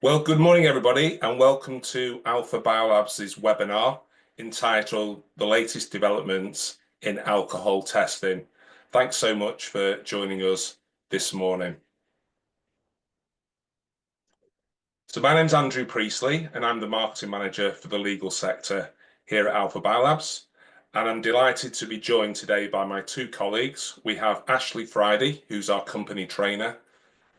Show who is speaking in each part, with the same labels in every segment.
Speaker 1: Well, good morning, everybody, and welcome to AlphaBiolabs' webinar entitled The Latest Developments in Alcohol Testing. Thanks so much for joining us this morning. So my name's Andrew Priestley, and I'm the Marketing Manager for the legal sector here at AlphaBiolabs. And I'm delighted to be joined today by my two colleagues. We have Ashley Friday, who's our company trainer,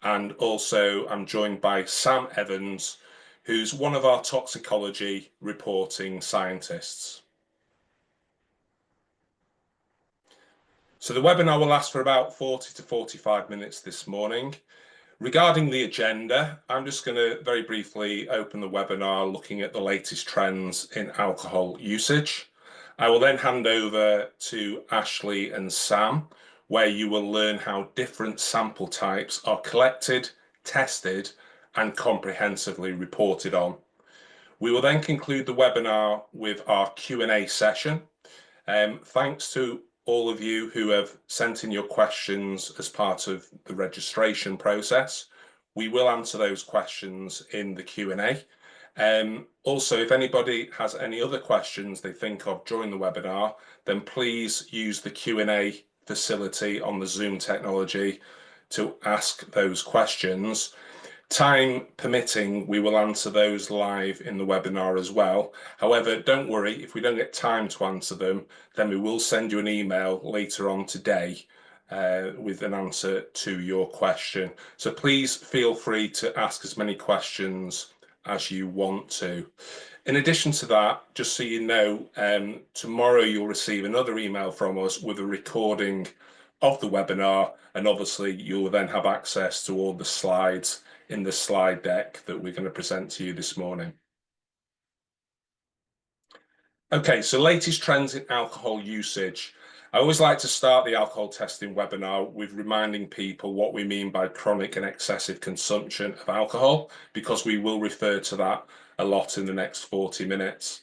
Speaker 1: and also I'm joined by Sam Evans, who's one of our toxicology reporting scientists. So the webinar will last for about 40 to 45 minutes this morning. Regarding the agenda, I'm just going to very briefly open the webinar looking at the latest trends in alcohol usage. I will then hand over to Ashley and Sam, where you will learn how different sample types are collected, tested, and comprehensively reported on. We will then conclude the webinar with our Q&A session. Thanks to all of you who have sent in your questions as part of the registration process. We will answer those questions in the Q&A. Also, if anybody has any other questions they think of during the webinar, then please use the Q&A facility on the Zoom technology to ask those questions. Time permitting, we will answer those live in the webinar as well. However, don't worry, if we don't get time to answer them, then we will send you an email later on today with an answer to your question. So please feel free to ask as many questions as you want to. In addition to that, just so you know, tomorrow you'll receive another email from us with a recording of the webinar, and obviously you'll then have access to all the slides in the slide deck that we're going to present to you this morning. Okay, so latest trends in alcohol usage. I always like to start the alcohol testing webinar with reminding people what we mean by chronic and excessive consumption of alcohol, because we will refer to that a lot in the next 40 minutes.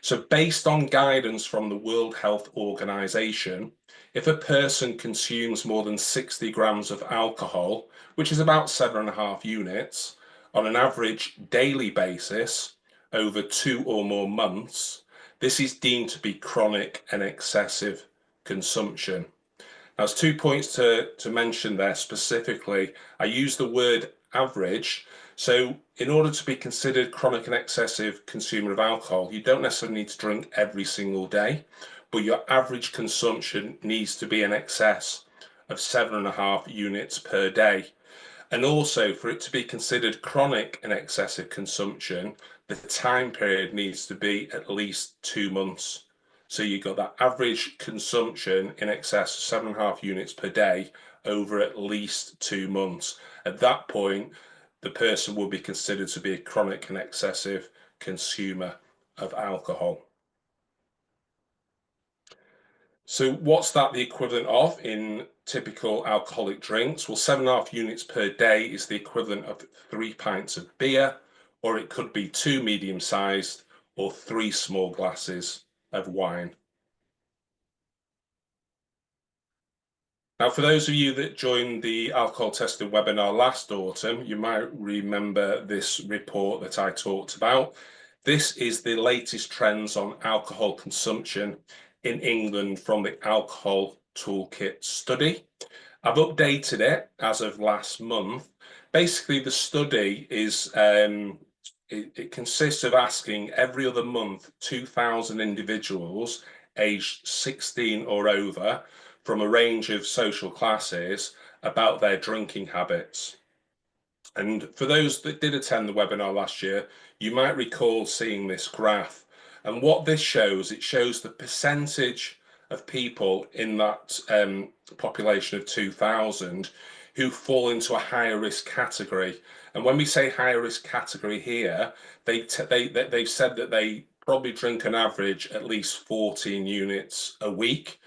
Speaker 1: So based on guidance from the World Health Organization, if a person consumes more than 60 grams of alcohol, which is about 7.5 units, on an average daily basis over 2 or more months, this is deemed to be chronic and excessive consumption. Now, there's 2 points to mention there specifically. I use the word average. So in order to be considered chronic and excessive consumer of alcohol, you don't necessarily need to drink every single day, but your average consumption needs to be in excess of 7.5 units per day. And also, for it to be considered chronic and excessive consumption, the time period needs to be at least 2 months. So you've got that average consumption in excess of 7.5 units per day over at least 2 months. At that point, the person will be considered to be a chronic and excessive consumer of alcohol. So what's that the equivalent of in typical alcoholic drinks? Well, 7.5 units per day is the equivalent of 3 pints of beer, or it could be 2 medium-sized or 3 small glasses of wine. Now, for those of you that joined the alcohol testing webinar last autumn, you might remember this report that I talked about. This is the latest trends on alcohol consumption in England from the Alcohol Toolkit study. I've updated it as of last month. Basically, the study is it consists of asking every other month 2,000 individuals aged 16 or over from a range of social classes about their drinking habits. And for those that did attend the webinar last year, you might recall seeing this graph. And what this shows, it shows the percentage of people in that population of 2,000 who fall into a higher risk category. And when we say higher risk category here, they've said that they probably drink an average at least 14 units a week.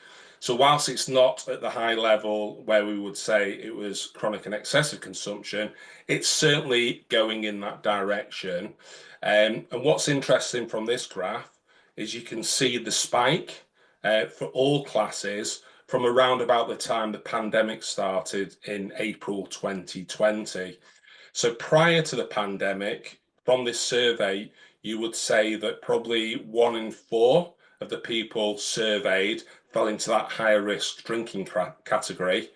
Speaker 1: So whilst it's not at the high level where we would say it was chronic and excessive consumption, it's certainly going in that direction. And what's interesting from this graph is you can see the spike for all classes from around about the time the pandemic started in April 2020. So prior to the pandemic, from this survey, you would say that probably 1 in 4 of the people surveyed fell into that higher risk drinking category.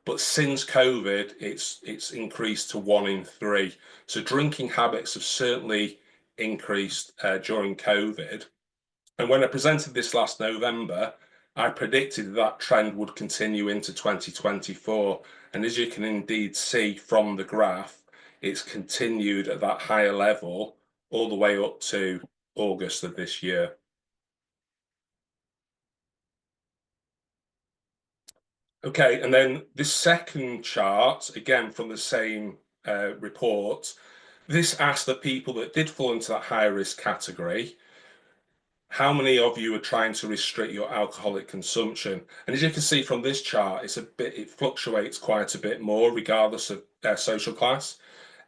Speaker 1: But since COVID, it's increased to 1 in 3. So drinking habits have certainly increased during COVID. And when I presented this last November, I predicted that trend would continue into 2024. And as you can indeed see from the graph, it's continued at that higher level all the way up to August of this year. Okay, and then this second chart, again from the same report, this asked the people that did fall into that higher risk category, how many of you are trying to restrict your alcoholic consumption? And as you can see from this chart, it fluctuates quite a bit more regardless of social class.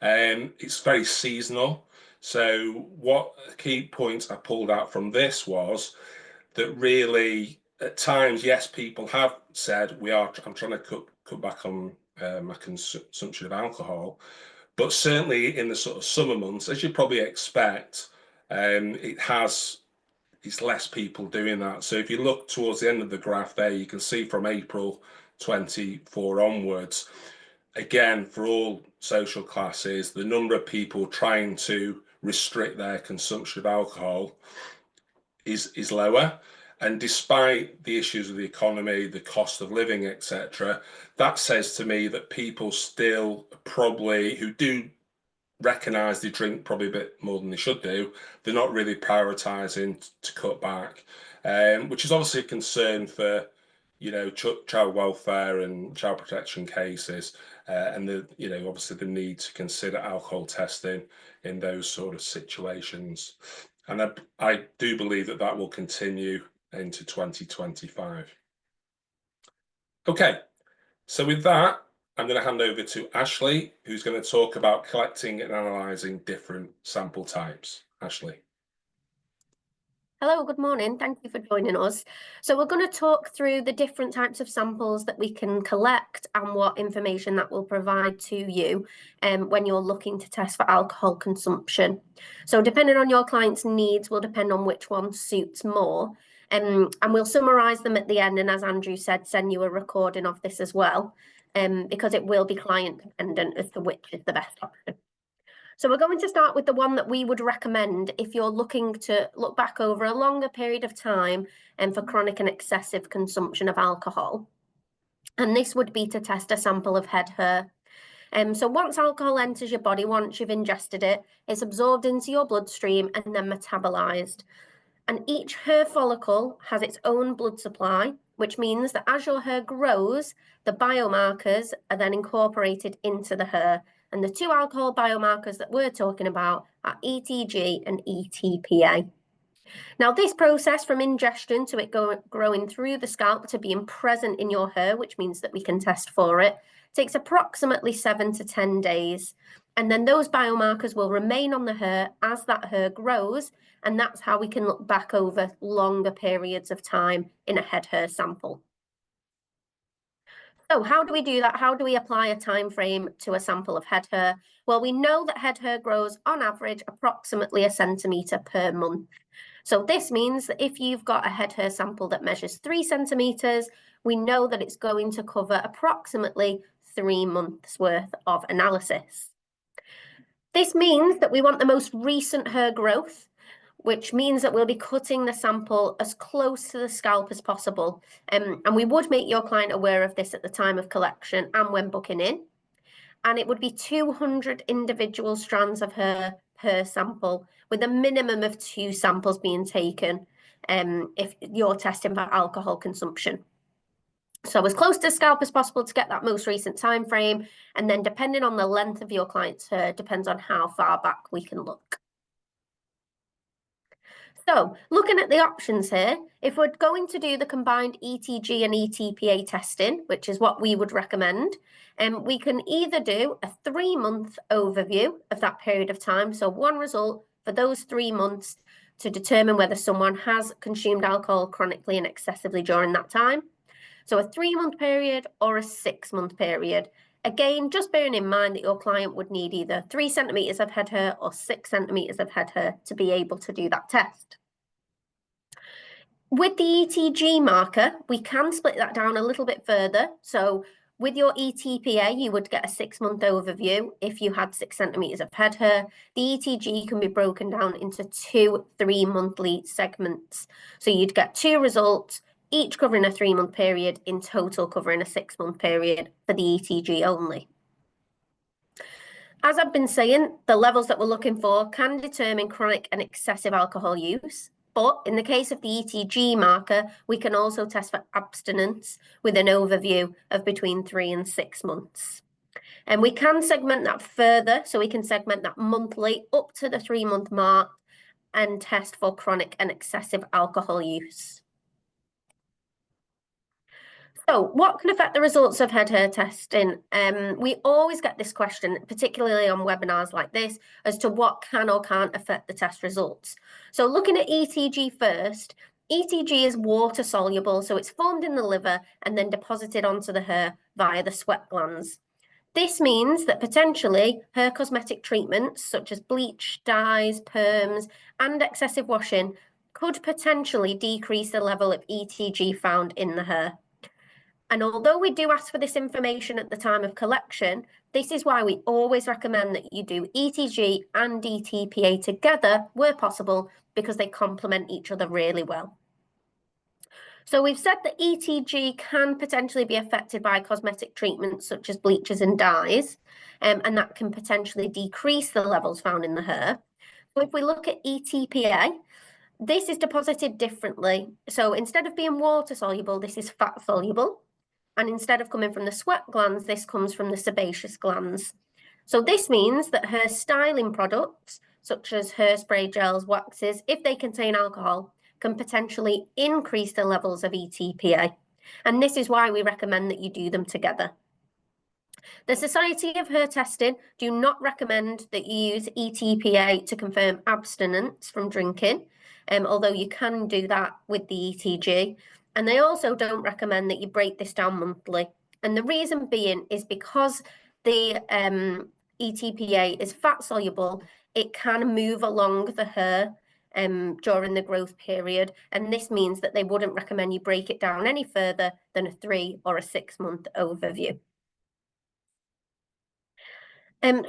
Speaker 1: It's very seasonal. So what key points I pulled out from this was that really at times, yes, people have said I'm trying to cut back on my consumption of alcohol, but certainly in the sort of summer months, as you probably expect, it's less people doing that. So if you look towards the end of the graph there, you can see from April 24 onwards, again, for all social classes, the number of people trying to restrict their consumption of alcohol is lower. And despite the issues of the economy, the cost of living, etc., that says to me that people still probably, who do recognise they drink probably a bit more than they should do, they're not really prioritising to cut back, which is obviously a concern for, child welfare and child protection cases, and obviously the need to consider alcohol testing in those sort of situations. And I do believe that will continue into 2025. Okay, so with that, I'm going to hand over to Ashley, who's going to talk about collecting and analysing different sample types. Ashley.
Speaker 2: Hello, good morning. Thank you for joining us. So we're going to talk through the different types of samples that we can collect and what information that will provide to you when you're looking to test for alcohol consumption. So depending on your client's needs will depend on which one suits more. And we'll summarise them at the end, and as Andrew said, send you a recording of this as well, because it will be client dependent as to which is the best option. So we're going to start with the one that we would recommend if you're looking to look back over a longer period of time and for chronic and excessive consumption of alcohol. And this would be to test a sample of head hair. So once alcohol enters your body, once you've ingested it, it's absorbed into your bloodstream and then metabolized. And each hair follicle has its own blood supply, which means that as your hair grows, the biomarkers are then incorporated into the hair. And the two alcohol biomarkers that we're talking about are ETG and ETPA. Now, this process from ingestion to it growing through the scalp to being present in your hair, which means that we can test for it, takes approximately 7 to 10 days. And then those biomarkers will remain on the hair as that hair grows. And that's how we can look back over longer periods of time in a head hair sample. So how do we do that? How do we apply a time frame to a sample of head hair? Well, we know that head hair grows on average approximately 1 centimetre per month. So this means that if you've got a head hair sample that measures 3 centimetres, we know that it's going to cover approximately 3 months worth of analysis. This means that we want the most recent hair growth, which means that we'll be cutting the sample as close to the scalp as possible. And we would make your client aware of this at the time of collection and when booking in. And it would be 200 individual strands of hair per sample, with a minimum of 2 samples being taken if you're testing for alcohol consumption. So as close to the scalp as possible to get that most recent time frame. And then depending on the length of your client's hair, depends on how far back we can look. So looking at the options here, if we're going to do the combined ETG and ETPA testing, which is what we would recommend, we can either do a 3-month overview of that period of time. So one result for those 3 months to determine whether someone has consumed alcohol chronically and excessively during that time. So a 3-month period or a 6-month period. Again, just bearing in mind that your client would need either 3 centimetres of head hair or 6 centimetres of head hair to be able to do that test. With the ETG marker, we can split that down a little bit further. So with your ETPA, you would get a 6-month overview if you had 6 centimetres of head hair. The ETG can be broken down into 2 3-monthly segments. So you'd get 2 results, each covering a 3-month period, in total covering a 6-month period for the ETG only. As I've been saying, the levels that we're looking for can determine chronic and excessive alcohol use. But in the case of the ETG marker, we can also test for abstinence with an overview of between 3 and 6 months. And we can segment that further, so we can segment that monthly up to the 3-month mark and test for chronic and excessive alcohol use. So what can affect the results of head hair testing? We always get this question, particularly on webinars like this, as to what can or can't affect the test results. So looking at ETG first, ETG is water soluble, so it's formed in the liver and then deposited onto the hair via the sweat glands. This means that potentially hair cosmetic treatments such as bleach, dyes, perms, and excessive washing could potentially decrease the level of ETG found in the hair. And although we do ask for this information at the time of collection, this is why we always recommend that you do ETG and ETPA together where possible, because they complement each other really well. So we've said that ETG can potentially be affected by cosmetic treatments such as bleaches and dyes, and that can potentially decrease the levels found in the hair. So if we look at ETPA, this is deposited differently. So instead of being water soluble, this is fat soluble. And instead of coming from the sweat glands, this comes from the sebaceous glands. So this means that hair styling products, such as hairspray gels, waxes, if they contain alcohol, can potentially increase the levels of ETPA. And this is why we recommend that you do them together. The Society of Hair Testing do not recommend that you use ETPA to confirm abstinence from drinking, although you can do that with the ETG. And they also don't recommend that you break this down monthly. And the reason being is because the ETPA is fat soluble, it can move along the hair during the growth period. And this means that they wouldn't recommend you break it down any further than a 3 or a 6-month overview.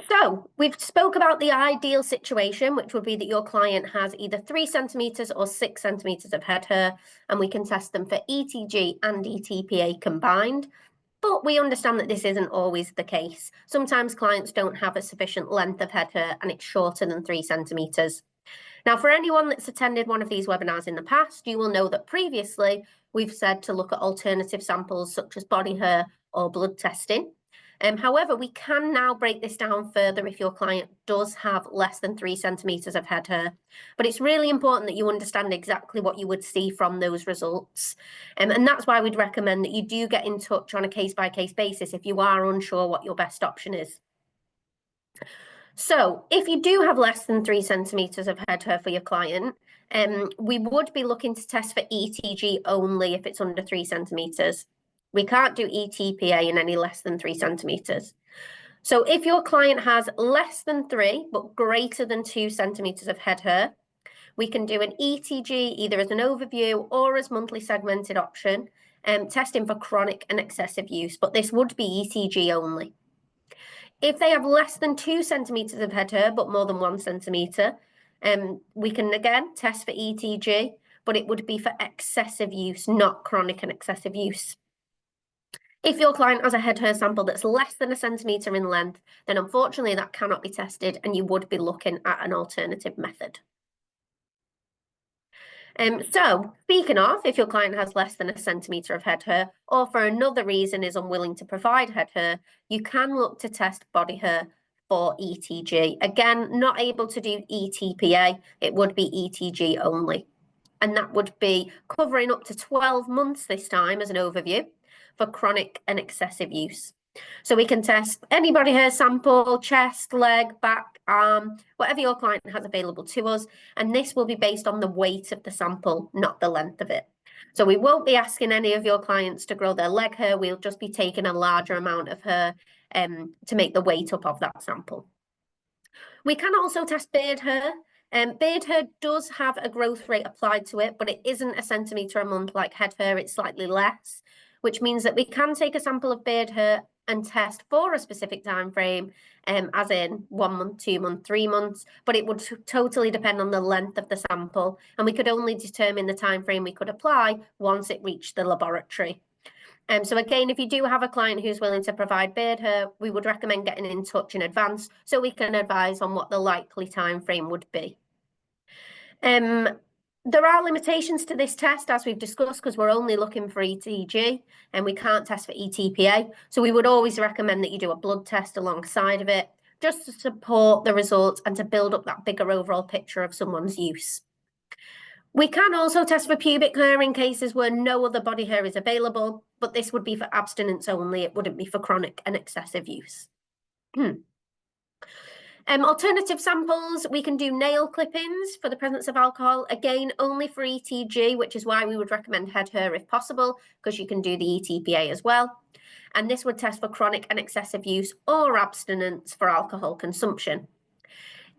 Speaker 2: So we've spoke about the ideal situation, which would be that your client has either 3 centimetres or 6 centimetres of head hair, and we can test them for ETG and ETPA combined. But we understand that this isn't always the case. Sometimes clients don't have a sufficient length of head hair and it's shorter than 3 centimetres. Now, for anyone that's attended one of these webinars in the past, you will know that previously we've said to look at alternative samples such as body hair or blood testing. However, we can now break this down further if your client does have less than 3 centimetres of head hair. But it's really important that you understand exactly what you would see from those results. And that's why we'd recommend that you do get in touch on a case-by-case basis if you are unsure what your best option is. So if you do have less than 3 centimetres of head hair for your client, we would be looking to test for ETG only if it's under 3 centimetres. We can't do ETPA in any less than 3 centimetres. So if your client has less than 3 but greater than 2 centimetres of head hair, we can do an ETG either as an overview or as monthly segmented option, testing for chronic and excessive use, but this would be ETG only. If they have less than 2 centimetres of head hair but more than 1 centimetre, we can again test for ETG, but it would be for excessive use, not chronic and excessive use. If your client has a head hair sample that's less than 1 centimetre in length, then unfortunately that cannot be tested and you would be looking at an alternative method. So speaking of, if your client has less than 1 centimetre of head hair, or for another reason is unwilling to provide head hair, you can look to test body hair for ETG. Again, not able to do ETPA, it would be ETG only. And that would be covering up to 12 months this time as an overview for chronic and excessive use. So we can test any body hair sample, chest, leg, back, arm, whatever your client has available to us. And this will be based on the weight of the sample, not the length of it. So we won't be asking any of your clients to grow their leg hair. We'll just be taking a larger amount of hair to make the weight up of that sample. We can also test beard hair. Beard hair does have a growth rate applied to it, but it isn't a centimetre a month like head hair, it's slightly less, which means that we can take a sample of beard hair and test for a specific time frame, as in 1 month, 2 months, 3 months, but it would totally depend on the length of the sample, and we could only determine the time frame we could apply once it reached the laboratory. So again, if you do have a client who's willing to provide beard hair, we would recommend getting in touch in advance so we can advise on what the likely time frame would be. There are limitations to this test, as we've discussed, because we're only looking for ETG and we can't test for ETPA. So we would always recommend that you do a blood test alongside of it, just to support the results and to build up that bigger overall picture of someone's use. We can also test for pubic hair in cases where no other body hair is available, but this would be for abstinence only. It wouldn't be for chronic and excessive use. Alternative samples, we can do nail clippings for the presence of alcohol, again, only for ETG, which is why we would recommend head hair if possible, because you can do the ETPA as well. And this would test for chronic and excessive use or abstinence for alcohol consumption.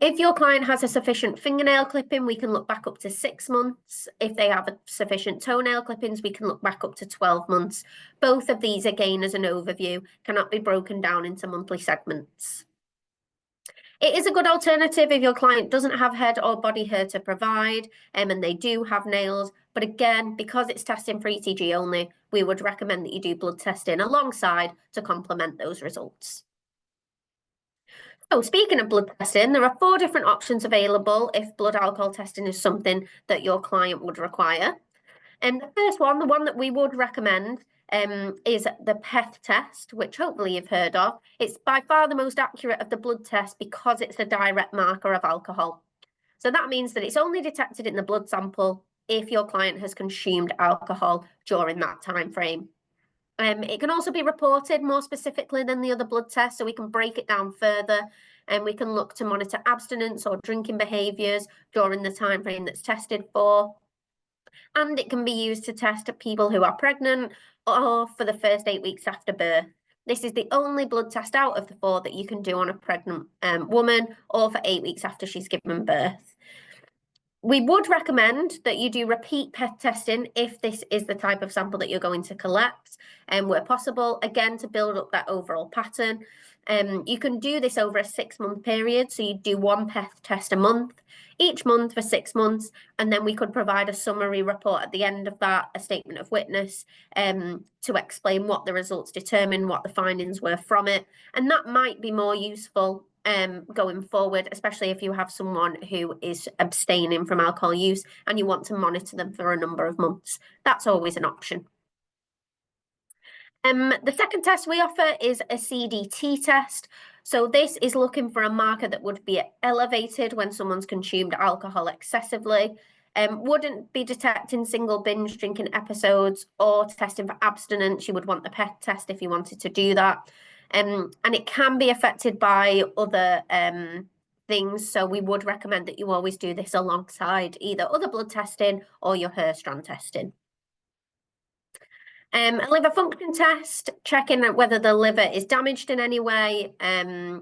Speaker 2: If your client has a sufficient fingernail clipping, we can look back up to 6 months. If they have a sufficient toenail clippings, we can look back up to 12 months. Both of these, again, as an overview, cannot be broken down into monthly segments. It is a good alternative if your client doesn't have head or body hair to provide, and they do have nails. But again, because it's testing for ETG only, we would recommend that you do blood testing alongside to complement those results. Oh, speaking of blood testing, there are 4 different options available if blood alcohol testing is something that your client would require. And the first one, the one that we would recommend, is the PEth test, which hopefully you've heard of. It's by far the most accurate of the blood tests because it's a direct marker of alcohol. So that means that it's only detected in the blood sample if your client has consumed alcohol during that time frame. It can also be reported more specifically than the other blood tests, so we can break it down further, and we can look to monitor abstinence or drinking behaviours during the time frame that's tested for. And it can be used to test people who are pregnant or for the first 8 weeks after birth. This is the only blood test out of the 4 that you can do on a pregnant woman or for 8 weeks after she's given birth. We would recommend that you do repeat PEth testing if this is the type of sample that you're going to collect, and where possible, again, to build up that overall pattern. You can do this over a 6-month period, so you do 1 PEth test a month, each month for 6 months, and then we could provide a summary report at the end of that, a statement of witness, to explain what the results determine, what the findings were from it, and that might be more useful going forward, especially if you have someone who is abstaining from alcohol use and you want to monitor them for a number of months. That's always an option. The second test we offer is a CDT test. So this is looking for a marker that would be elevated when someone's consumed alcohol excessively. Wouldn't be detecting single binge drinking episodes or testing for abstinence. You would want the PEth test if you wanted to do that. And it can be affected by other things. So we would recommend that you always do this alongside either other blood testing or your hair strand testing. A liver function test, checking whether the liver is damaged in any way,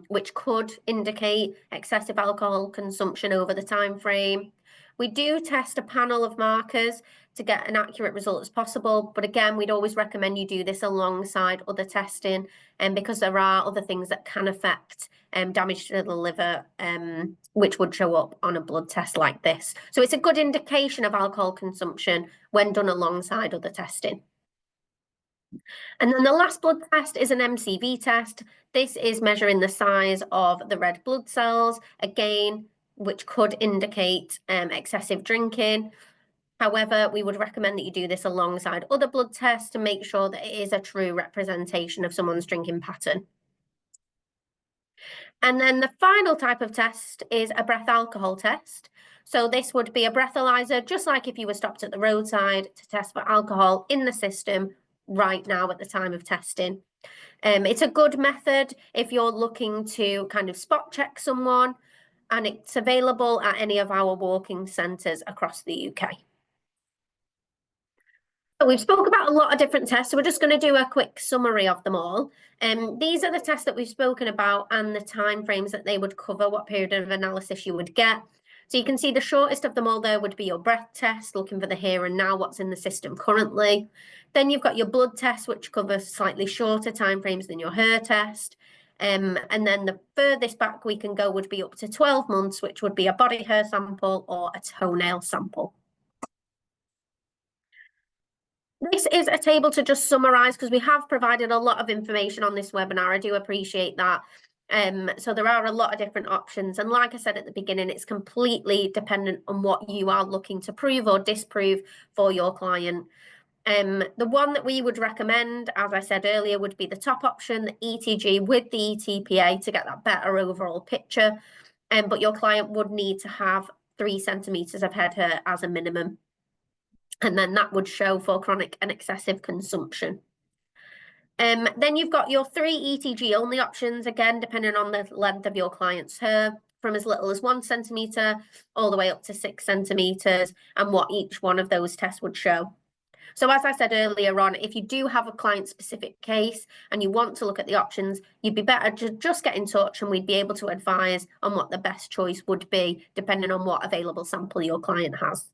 Speaker 2: which could indicate excessive alcohol consumption over the time frame. We do test a panel of markers to get an accurate result as possible, but again, we'd always recommend you do this alongside other testing, because there are other things that can affect damage to the liver, which would show up on a blood test like this. So it's a good indication of alcohol consumption when done alongside other testing. And then the last blood test is an MCV test. This is measuring the size of the red blood cells, again, which could indicate excessive drinking. However, we would recommend that you do this alongside other blood tests to make sure that it is a true representation of someone's drinking pattern. And then the final type of test is a breath alcohol test. So this would be a breathalyzer, just like if you were stopped at the roadside to test for alcohol in the system right now at the time of testing. It's a good method if you're looking to kind of spot check someone, and it's available at any of our walking centres across the UK. So we've spoke about a lot of different tests, so we're just going to do a quick summary of them all. These are the tests that we've spoken about and the timeframes that they would cover, what period of analysis you would get. So you can see the shortest of them all there would be your breath test, looking for the here and now, what's in the system currently. Then you've got your blood test, which covers slightly shorter timeframes than your hair test. And then the furthest back we can go would be up to 12 months, which would be a body hair sample or a toenail sample. This is a table to just summarise because we have provided a lot of information on this webinar. I do appreciate that. So there are a lot of different options. And like I said at the beginning, it's completely dependent on what you are looking to prove or disprove for your client. The one that we would recommend, as I said earlier, would be the top option, the ETG with the ETPA to get that better overall picture. But your client would need to have 3 centimetres of head hair as a minimum. And then that would show for chronic and excessive consumption. Then you've got your 3 ETG only options, again, depending on the length of your client's hair, from as little as 1 centimetre all the way up to 6 centimetres, and what each one of those tests would show. So as I said earlier on, if you do have a client-specific case and you want to look at the options, you'd be better to just get in touch and we'd be able to advise on what the best choice would be, depending on what available sample your client has.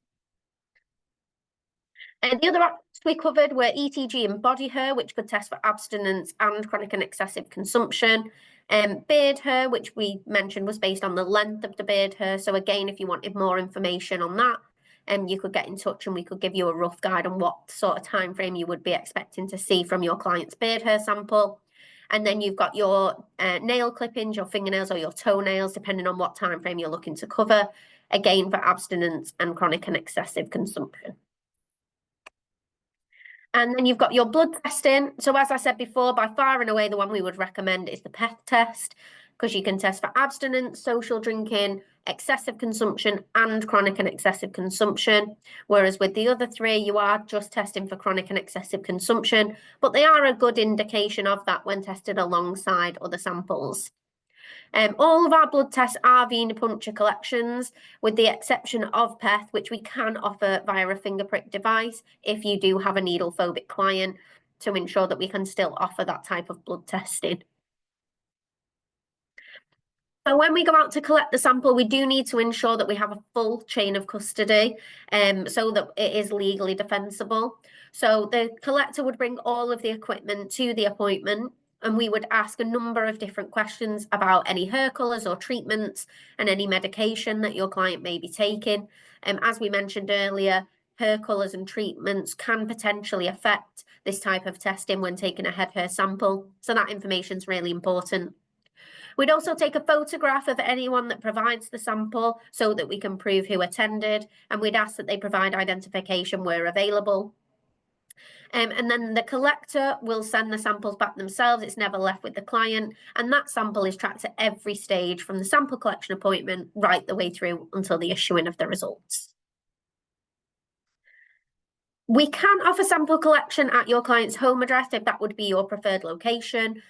Speaker 2: And the other options we covered were ETG and body hair, which could test for abstinence and chronic and excessive consumption. Beard hair, which we mentioned was based on the length of the beard hair. So again, if you wanted more information on that, you could get in touch and we could give you a rough guide on what sort of time frame you would be expecting to see from your client's beard hair sample. And then you've got your nail clippings, your fingernails or your toenails, depending on what time frame you're looking to cover, again for abstinence and chronic and excessive consumption. And then you've got your blood testing. So as I said before, by far and away, the one we would recommend is the PEth test, because you can test for abstinence, social drinking, excessive consumption, and chronic and excessive consumption. Whereas with the other 3, you are just testing for chronic and excessive consumption, but they are a good indication of that when tested alongside other samples. All of our blood tests are venipuncture collections, with the exception of PEth, which we can offer via a finger prick device if you do have a needle phobic client, to ensure that we can still offer that type of blood testing. So when we go out to collect the sample, we do need to ensure that we have a full chain of custody, so that it is legally defensible. So the collector would bring all of the equipment to the appointment, and we would ask a number of different questions about any hair colours or treatments and any medication that your client may be taking. As we mentioned earlier, hair colours and treatments can potentially affect this type of testing when taking a head hair sample. So that information is really important. We'd also take a photograph of anyone that provides the sample so that we can prove who attended, and we'd ask that they provide identification where available. And then the collector will send the samples back themselves. It's never left with the client. And that sample is tracked at every stage from the sample collection appointment right the way through until the issuing of the results. We can offer sample collection at your client's home address if that would be your preferred location.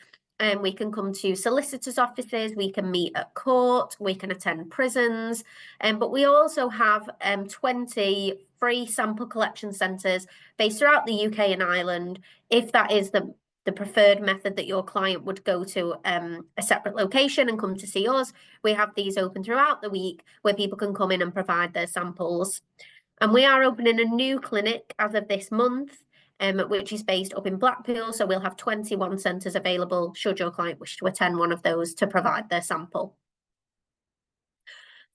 Speaker 2: We can come to solicitors' offices, we can meet at court, we can attend prisons, but we also have 20 free sample collection centres based throughout the UK and Ireland, if that is the preferred method that your client would go to a separate location and come to see us. We have these open throughout the week where people can come in and provide their samples. And we are opening a new clinic as of this month, which is based up in Blackpool. So we'll have 21 centres available should your client wish to attend one of those to provide their sample.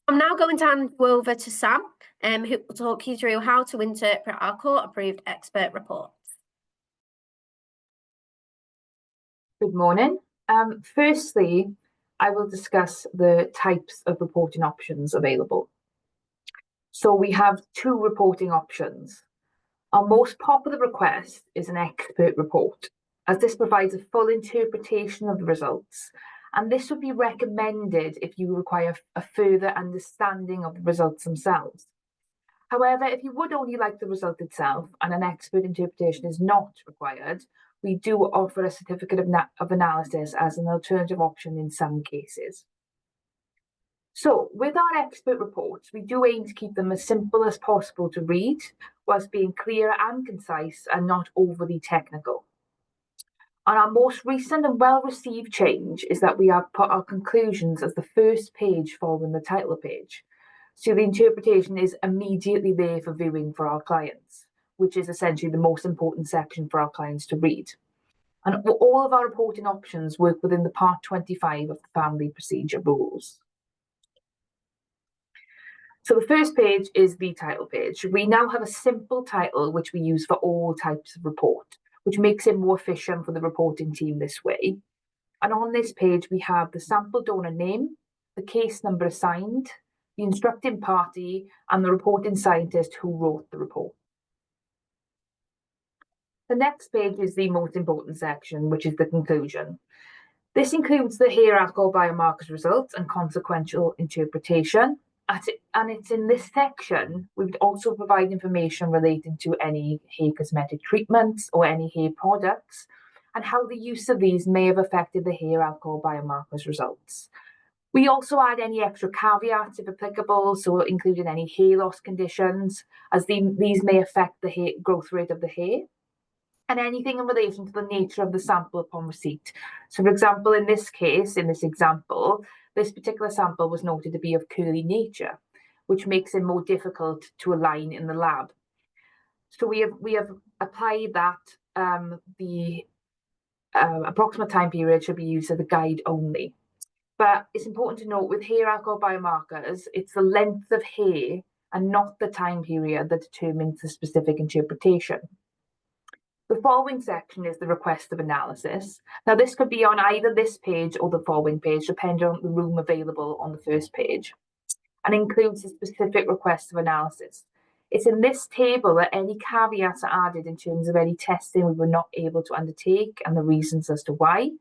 Speaker 2: I'm now going to hand you over to Sam, who will talk you through how to interpret our court-approved expert reports.
Speaker 3: Good morning. Firstly, I will discuss the types of reporting options available. So we have 2 reporting options. Our most popular request is an expert report, as this provides a full interpretation of the results, and this would be recommended if you require a further understanding of the results themselves. However, if you would only like the result itself and an expert interpretation is not required, we do offer a certificate of analysis as an alternative option in some cases. So with our expert reports, we do aim to keep them as simple as possible to read, whilst being clear and concise and not overly technical. And our most recent and well-received change is that we have put our conclusions as the first page following the title page. So the interpretation is immediately there for viewing for our clients, which is essentially the most important section for our clients to read. And all of our reporting options work within the Part 25 of the Family Procedure Rules. So the first page is the title page. We now have a simple title which we use for all types of report, which makes it more efficient for the reporting team this way. And on this page, we have the sample donor name, the case number assigned, the instructing party, and the reporting scientist who wrote the report. The next page is the most important section, which is the conclusion. This includes the hierarchical biomarkers results and consequential interpretation. And it's in this section, we would also provide information relating to any hair cosmetic treatments or any hair products and how the use of these may have affected the hair alcohol biomarkers results. We also add any extra caveats if applicable, so including any hair loss conditions, as these may affect the hair growth rate of the hair, and anything in relation to the nature of the sample upon receipt. So for example, in this case, in this example, this particular sample was noted to be of curly nature, which makes it more difficult to align in the lab. So we have applied that the approximate time period should be used as a guide only. But it's important to note with hair alcohol biomarkers, it's the length of hair and not the time period that determines the specific interpretation. The following section is the request of analysis. Now this could be on either this page or the following page, depending on the room available on the first page, and includes a specific request of analysis. It's in this table that any caveats are added in terms of any testing we were not able to undertake and the reasons as to why,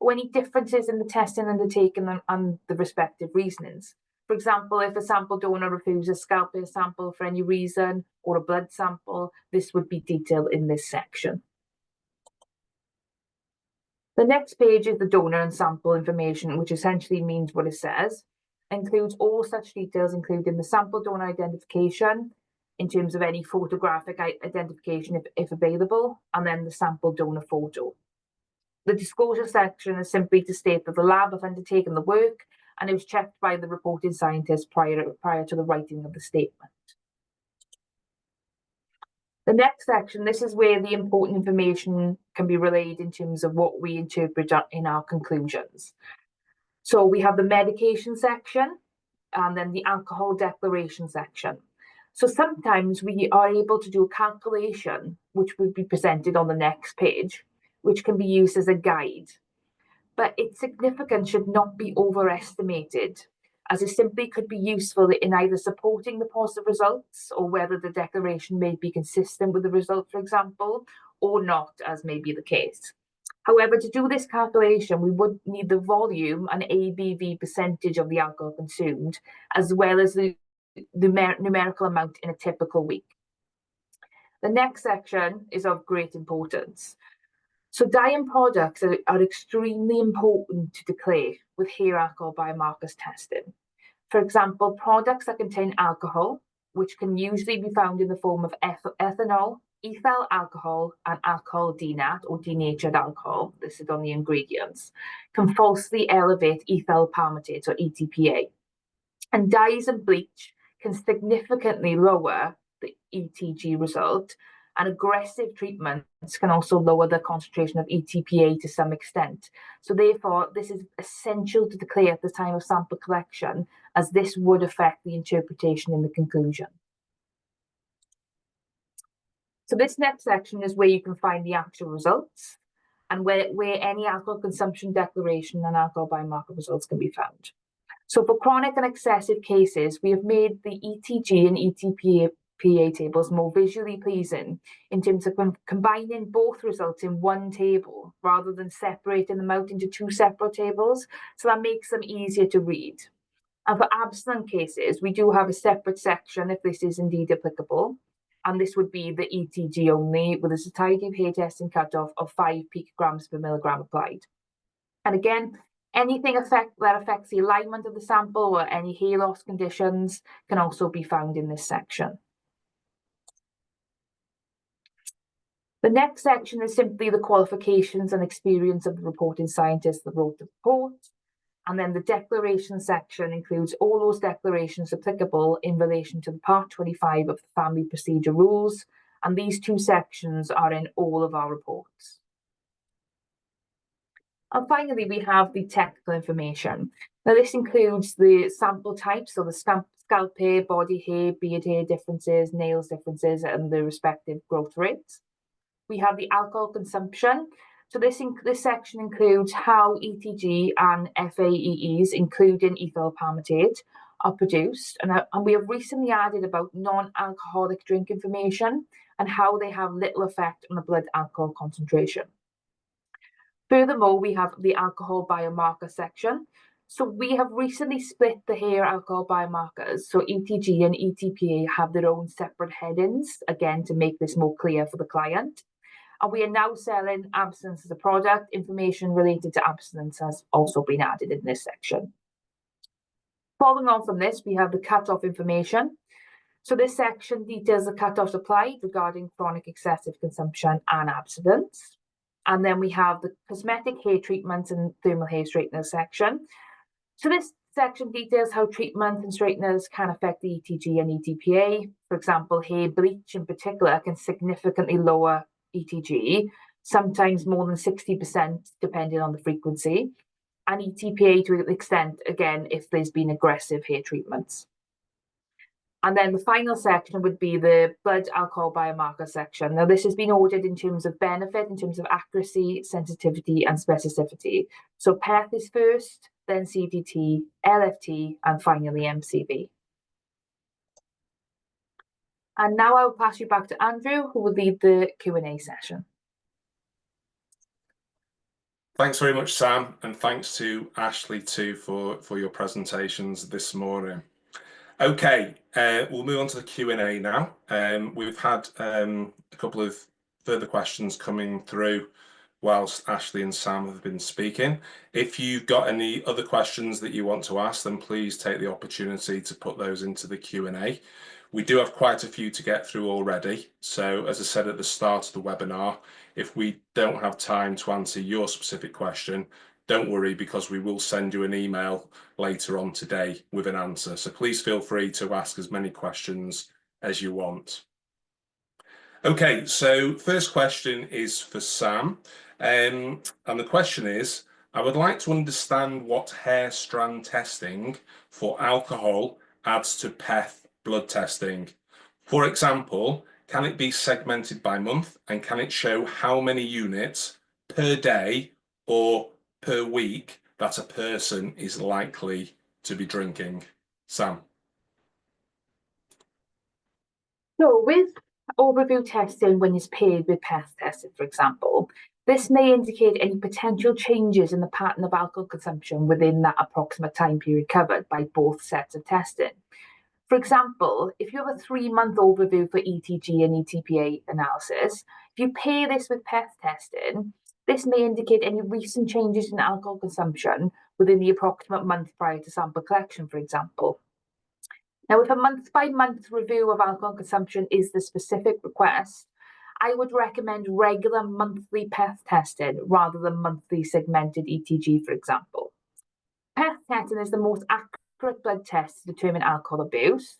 Speaker 3: or any differences in the testing undertaken and the respective reasonings. For example, if a sample donor refuses a scalp hair sample for any reason or a blood sample, this would be detailed in this section. The next page is the donor and sample information, which essentially means what it says. It includes all such details, including the sample donor identification, in terms of any photographic identification if available, and then the sample donor photo. The disclosure section is simply to state that the lab have undertaken the work and it was checked by the reporting scientist prior to the writing of the statement. The next section, this is where the important information can be relayed in terms of what we interpret in our conclusions. So we have the medication section and then the alcohol declaration section. So sometimes we are able to do a calculation, which would be presented on the next page, which can be used as a guide. But its significance should not be overestimated, as it simply could be useful in either supporting the positive results or whether the declaration may be consistent with the result, for example, or not, as may be the case. However, to do this calculation, we would need the volume and ABV percentage of the alcohol consumed, as well as the numerical amount in a typical week. The next section is of great importance. So dye and products are extremely important to declare with hair alcohol biomarkers testing. For example, products that contain alcohol, which can usually be found in the form of ethanol, ethyl alcohol, and alcohol denat or denatured alcohol, listed on the ingredients, can falsely elevate ethyl palmitate or ETPA. And dyes and bleach can significantly lower the ETG result, and aggressive treatments can also lower the concentration of ETPA to some extent. So therefore, this is essential to declare at the time of sample collection, as this would affect the interpretation in the conclusion. So this next section is where you can find the actual results and where any alcohol consumption declaration and alcohol biomarker results can be found. So for chronic and excessive cases, we have made the ETG and ETPA tables more visually pleasing in terms of combining both results in one table rather than separating them out into two separate tables. So that makes them easier to read. And for abstinent cases, we do have a separate section if this is indeed applicable. And this would be the ETG only with a satiety of hair testing cutoff of 5 picograms per milligram applied. And again, Anything that affects the alignment of the sample or any hair loss conditions can also be found in this section. The next section is simply the qualifications and experience of the reporting scientist that wrote the report. And then the declaration section includes all those declarations applicable in relation to the Part 25 of the Family Procedure Rules. And these two sections are in all of our reports. And finally, we have the technical information. Now, this includes the sample types, so the scalp hair, body hair, beard hair differences, nails differences, and the respective growth rates. We have the alcohol consumption. So this section includes how ETG and FAEEs, including ethyl palmitate, are produced. And we have recently added about non-alcoholic drink information and how they have little effect on the blood alcohol concentration. Furthermore, we have the alcohol biomarker section. So we have recently split the hair alcohol biomarkers. So ETG and ETPA have their own separate headings, again, to make this more clear for the client. And we are now selling abstinence as a product. Information related to abstinence has also been added in this section. Following on from this, we have the cut-off information. So this section details the cut-offs applied regarding chronic excessive consumption and abstinence. And then we have the cosmetic hair treatments and thermal hair straighteners section. So this section details how treatment and straighteners can affect the ETG and ETPA. For example, hair bleach in particular can significantly lower ETG, sometimes more than 60% depending on the frequency, and ETPA to an extent, again, if there's been aggressive hair treatments. And then the final section would be the blood alcohol biomarker section. Now, this has been ordered in terms of benefit, in terms of accuracy, sensitivity, and specificity. So PEth is first, then CDT, LFT, and finally MCV. And now I will pass you back to Andrew, who will lead the Q&A session.
Speaker 1: Thanks very much, Sam, and thanks to Ashley too for your presentations this morning. Okay, we'll move on to the Q&A now. We've had a couple of further questions coming through whilst Ashley and Sam have been speaking. If you've got any other questions that you want to ask, then please take the opportunity to put those into the Q&A. We do have quite a few to get through already. So as I said at the start of the webinar, if we don't have time to answer your specific question, don't worry, because we will send you an email later on today with an answer. So please feel free to ask as many questions as you want. Okay, so first question is for Sam. And the question is, I would like to understand what hair strand testing for alcohol adds to PEth blood testing. For example, can it be segmented by month, and can it show how many units per day or per week that a person is likely to be drinking? Sam.
Speaker 3: So with overview testing, when it's paired with PEth testing, for example, this may indicate any potential changes in the pattern of alcohol consumption within that approximate time period covered by both sets of testing. For example, if you have a 3-month overview for ETG and ETPA analysis, if you pair this with PEth testing, this may indicate any recent changes in alcohol consumption within the approximate month prior to sample collection, for example. Now, if a month-by-month review of alcohol consumption is the specific request, I would recommend regular monthly PEth testing rather than monthly segmented ETG, for example. PEth testing is the most accurate blood test to determine alcohol abuse,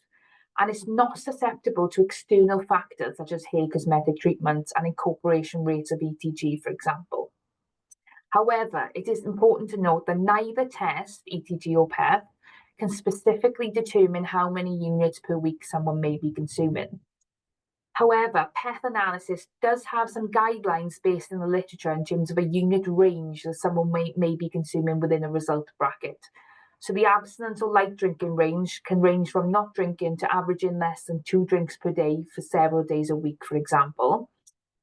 Speaker 3: and it's not susceptible to external factors such as hair cosmetic treatments and incorporation rates of ETG, for example. However, it is important to note that neither test, ETG or PEth, can specifically determine how many units per week someone may be consuming. However, PEth analysis does have some guidelines based in the literature in terms of a unit range that someone may be consuming within a result bracket. So the abstinence or light drinking range can range from not drinking to averaging less than 2 drinks per day for several days a week, for example.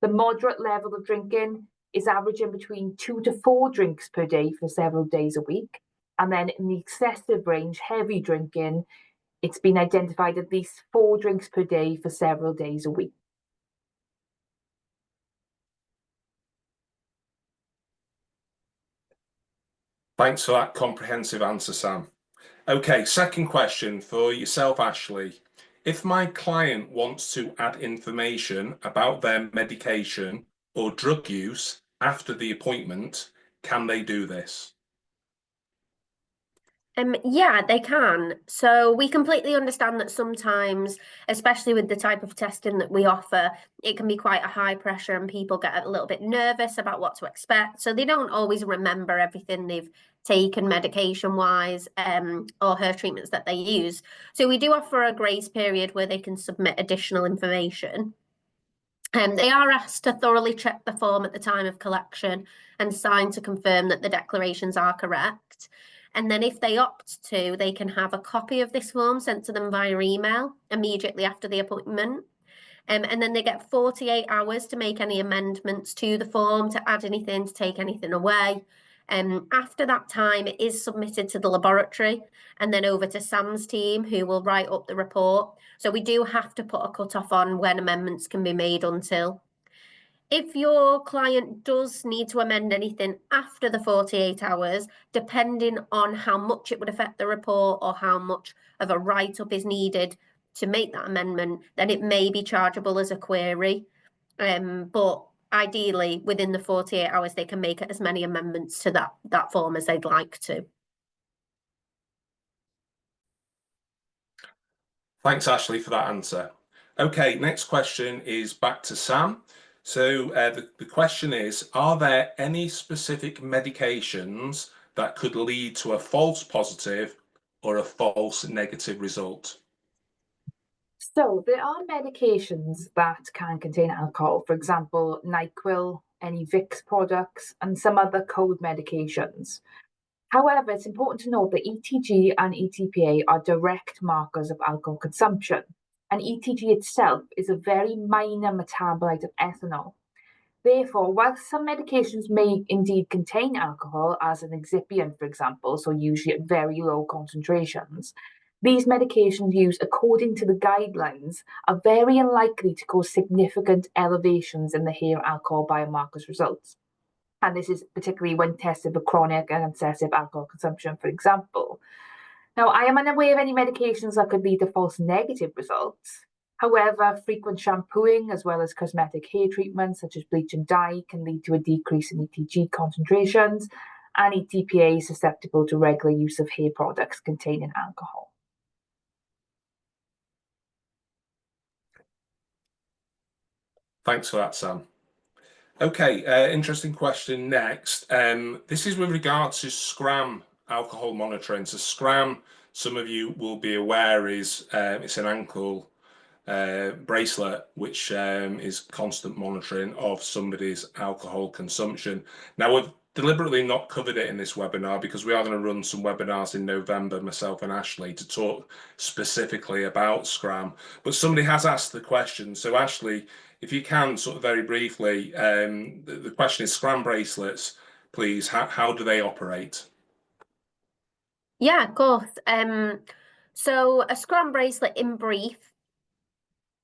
Speaker 3: The moderate level of drinking is averaging between 2 to 4 drinks per day for several days a week. And then in the excessive range, heavy drinking, it's been identified at least 4 drinks per day for several days a week.
Speaker 1: Thanks for that comprehensive answer, Sam. Okay, second question for yourself, Ashley. If my client wants to add information about their medication or drug use after the appointment, can they do this?
Speaker 2: Yeah, they can. So we completely understand that sometimes, especially with the type of testing that we offer, it can be quite a high pressure and people get a little bit nervous about what to expect. So they don't always remember everything they've taken medication wise, or her treatments that they use. So we do offer a grace period where they can submit additional information. They are asked to thoroughly check the form at the time of collection and sign to confirm that the declarations are correct. And then if they opt to, they can have a copy of this form sent to them via email immediately after the appointment. And then they get 48 hours to make any amendments to the form, to add anything, to take anything away. After that time, it is submitted to the laboratory and then over to Sam's team, who will write up the report. So we do have to put a cutoff on when amendments can be made until. If your client does need to amend anything after the 48 hours, depending on how much it would affect the report or how much of a write-up is needed to make that amendment, then it may be chargeable as a query. But ideally, within the 48 hours, they can make as many amendments to that form as they'd like to.
Speaker 1: Thanks, Ashley, for that answer. Okay, next question is back to Sam. So the question is, are there any specific medications that could lead to a false positive or a false negative result?
Speaker 3: So there are medications that can contain alcohol, for example, NyQuil, any Vicks products, and some other cold medications. However, it's important to note that ETG and ETPA are direct markers of alcohol consumption, and ETG itself is a very minor metabolite of ethanol. Therefore, while some medications may indeed contain alcohol as an excipient, for example, so usually at very low concentrations, these medications used according to the guidelines are very unlikely to cause significant elevations in the hair alcohol biomarkers results. And this is particularly when tested for chronic and excessive alcohol consumption, for example. Now, I am unaware of any medications that could lead to false negative results. However, frequent shampooing as well as cosmetic hair treatments such as bleach and dye can lead to a decrease in ETG concentrations, and ETPA is susceptible to regular use of hair products containing alcohol.
Speaker 1: Thanks for that, Sam. Okay, interesting question next. This is with regard to SCRAM alcohol monitoring. So SCRAM, some of you will be aware, is it's an ankle bracelet which is constant monitoring of somebody's alcohol consumption. Now, we've deliberately not covered it in this webinar because we are going to run some webinars in November, myself and Ashley, to talk specifically about SCRAM. But somebody has asked the question. So Ashley, if you can sort of very briefly, the question is SCRAM bracelets, please, how do they operate?
Speaker 2: Yeah, of course. So a SCRAM bracelet in brief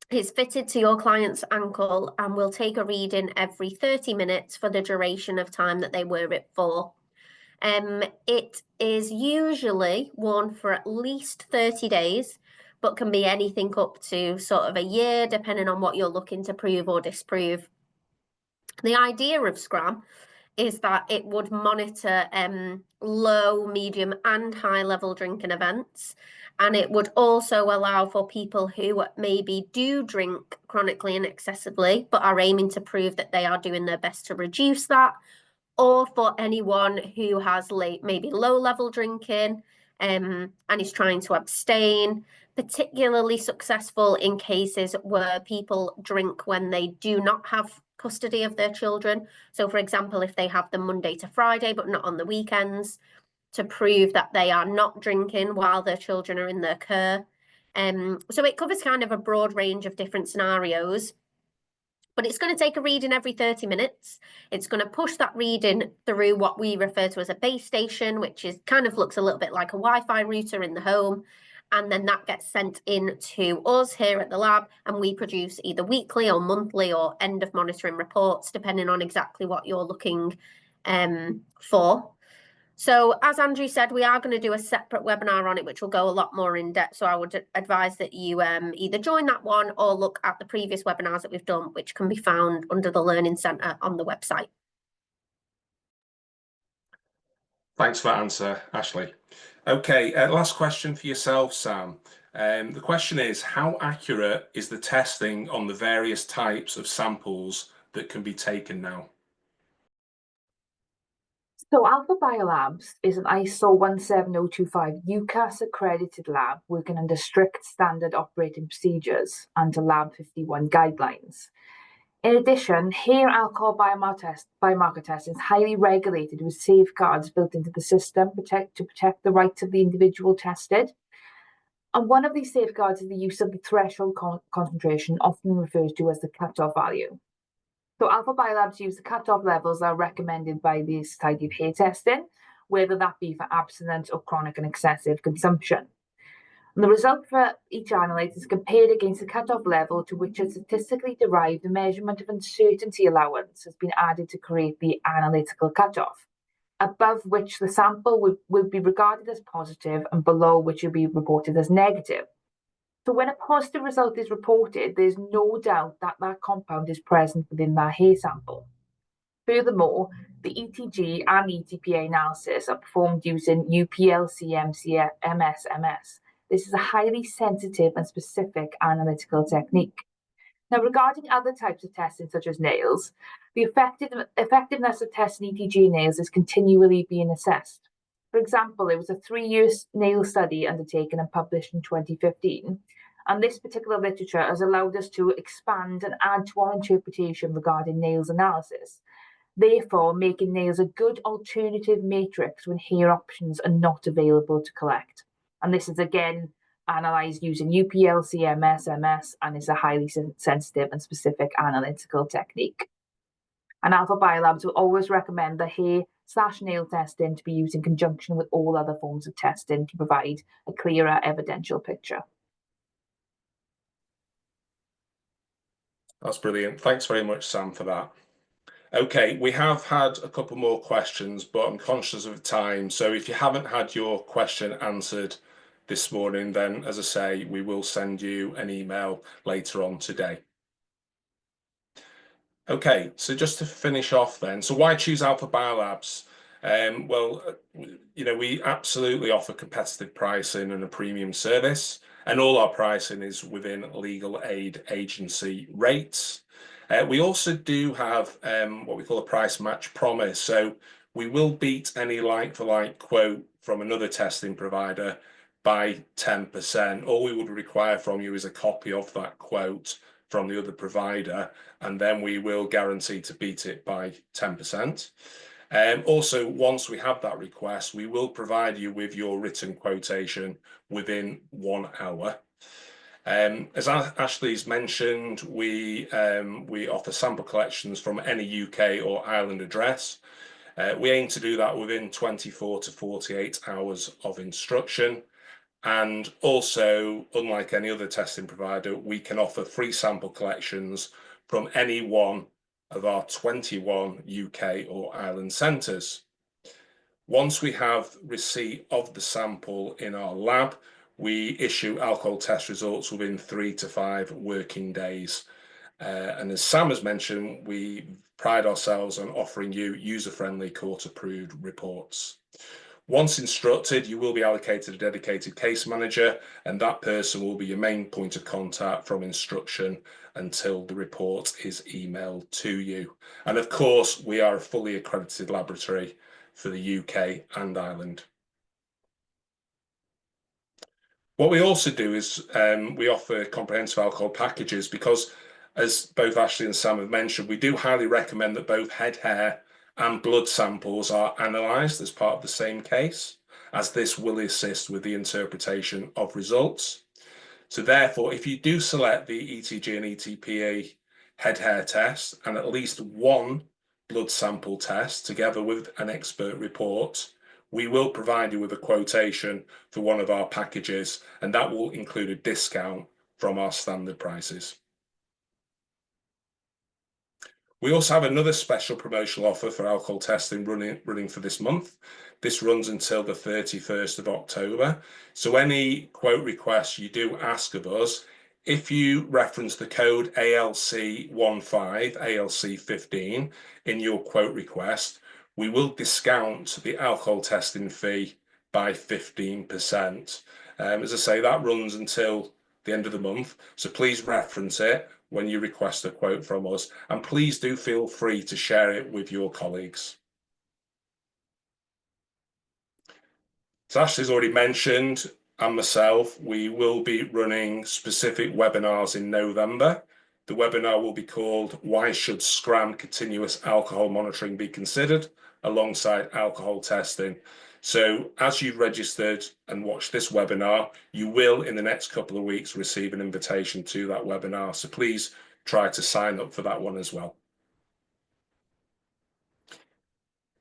Speaker 2: is fitted to your client's ankle and will take a reading every 30 minutes for the duration of time that they wear it for. It is usually worn for at least 30 days, but can be anything up to sort of a year, depending on what you're looking to prove or disprove. The idea of SCRAM is that it would monitor low, medium, and high level drinking events. And it would also allow for people who maybe do drink chronically and excessively, but are aiming to prove that they are doing their best to reduce that, or for anyone who has maybe low level drinking and is trying to abstain. Particularly successful in cases where people drink when they do not have custody of their children. So, for example, if they have them Monday to Friday, but not on the weekends, to prove that they are not drinking while their children are in their care. So it covers kind of a broad range of different scenarios. But it's going to take a reading every 30 minutes. It's going to push that reading through what we refer to as a base station, which is kind of looks a little bit like a Wi-Fi router in the home. And then that gets sent in to us here at the lab, and we produce either weekly or monthly or end of monitoring reports, depending on exactly what you're looking for. So as Andrew said, we are going to do a separate webinar on it, which will go a lot more in depth. So I would advise that you either join that one or look at the previous webinars that we've done, which can be found under the Learning Centre on the website.
Speaker 1: Thanks for that answer, Ashley. Okay, last question for yourself, Sam. The question is, how accurate is the testing on the various types of samples that can be taken now?
Speaker 3: So AlphaBiolabs is an ISO 17025 UCAS accredited lab working under strict standard operating procedures under Lab 51 guidelines. In addition, hair alcohol biomarker testing is highly regulated with safeguards built into the system to protect the rights of the individual tested. And one of these safeguards is the use of the threshold concentration, often referred to as the cutoff value. So AlphaBiolabs use the cutoff levels that are recommended by the Society of Hair Testing, whether that be for abstinence or chronic and excessive consumption. And the result for each analyte is compared against the cutoff level to which a statistically derived measurement of uncertainty allowance has been added to create the analytical cutoff, above which the sample would be regarded as positive and below which would be reported as negative. So when a positive result is reported, there's no doubt that that compound is present within that hair sample. Furthermore, the ETG and ETPA analysis are performed using UPLC-MS. This is a highly sensitive and specific analytical technique. Now, regarding other types of testing, such as nails, the effectiveness of testing ETG nails is continually being assessed. For example, there was a 3-year nail study undertaken and published in 2015, and this particular literature has allowed us to expand and add to our interpretation regarding nails analysis, therefore making nails a good alternative matrix when hair options are not available to collect. And this is again analysed using UPLC-MS and is a highly sensitive and specific analytical technique. And AlphaBiolabs will always recommend the hair/nail testing to be used in conjunction with all other forms of testing to provide a clearer evidential picture.
Speaker 1: That's brilliant. Thanks very much, Sam, for that. Okay, we have had a couple more questions, but I'm conscious of time. So if you haven't had your question answered this morning, then as I say, we will send you an email later on today. Okay, so just to finish off then, so why choose AlphaBiolabs? Well, you know, we absolutely offer competitive pricing and a premium service, and all our pricing is within legal aid agency rates. We also do have what we call a price match promise. So we will beat any like-for-like quote from another testing provider by 10%. All we would require from you is a copy of that quote from the other provider, and then we will guarantee to beat it by 10%. Also, once we have that request, we will provide you with your written quotation within 1 hour. As Ashley's mentioned, we offer sample collections from any UK or Ireland address. We aim to do that within 24 to 48 hours of instruction. And also, unlike any other testing provider, we can offer free sample collections from any one of our 21 UK or Ireland centres. Once we have receipt of the sample in our lab, we issue alcohol test results within 3 to 5 working days. And as Sam has mentioned, we pride ourselves on offering you user-friendly, court-approved reports. Once instructed, you will be allocated a dedicated case manager, and that person will be your main point of contact from instruction until the report is emailed to you. And of course, we are a fully accredited laboratory for the UK and Ireland. What we also do is we offer comprehensive alcohol packages because, as both Ashley and Sam have mentioned, we do highly recommend that both head hair and blood samples are analysed as part of the same case, as this will assist with the interpretation of results. So therefore, if you do select the ETG and ETPA head hair test and at least one blood sample test together with an expert report, we will provide you with a quotation for one of our packages, and that will include a discount from our standard prices. We also have another special promotional offer for alcohol testing running for this month. This runs until the 31st of October. So any quote requests you do ask of us, if you reference the code ALC15, ALC15 in your quote request, we will discount the alcohol testing fee by 15%. As I say, that runs until the end of the month. So please reference it when you request a quote from us, and please do feel free to share it with your colleagues. So Ashley's already mentioned, and myself, we will be running specific webinars in November. The webinar will be called "Why Should SCRAM Continuous Alcohol Monitoring Be Considered?" alongside alcohol testing. So as you've registered and watched this webinar, you will in the next couple of weeks receive an invitation to that webinar. So please try to sign up for that one as well.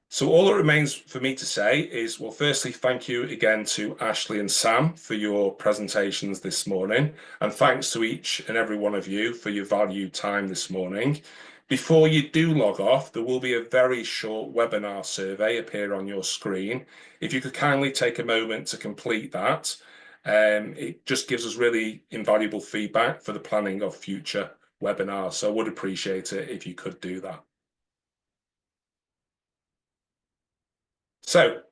Speaker 1: So all that remains for me to say is, well, firstly, thank you again to Ashley and Sam for your presentations this morning, and thanks to each and every one of you for your valued time this morning. Before you do log off, there will be a very short webinar survey appear on your screen. If you could kindly take a moment to complete that, it just gives us really invaluable feedback for the planning of future webinars. So I would appreciate it if you could do that. So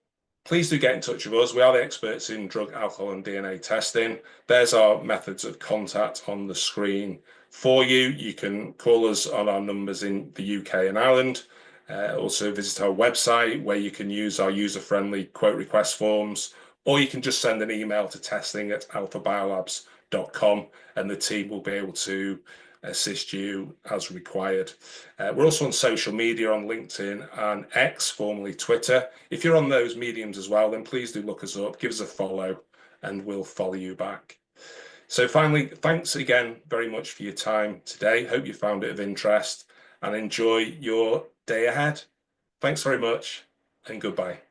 Speaker 1: please do get in touch with us. We are the experts in drug, alcohol and DNA testing. There's our methods of contact on the screen for you. You can call us on our numbers in the UK and Ireland. Also visit our website where you can use our user-friendly quote request forms, or you can just send an email to testing@alphabiolabs.com and the team will be able to assist you as required. We're also on social media on LinkedIn and X, formerly Twitter. If you're on those mediums as well, then please do look us up, give us a follow, and we'll follow you back. So finally, thanks again very much for your time today. Hope you found it of interest and enjoy your day ahead. Thanks very much and goodbye.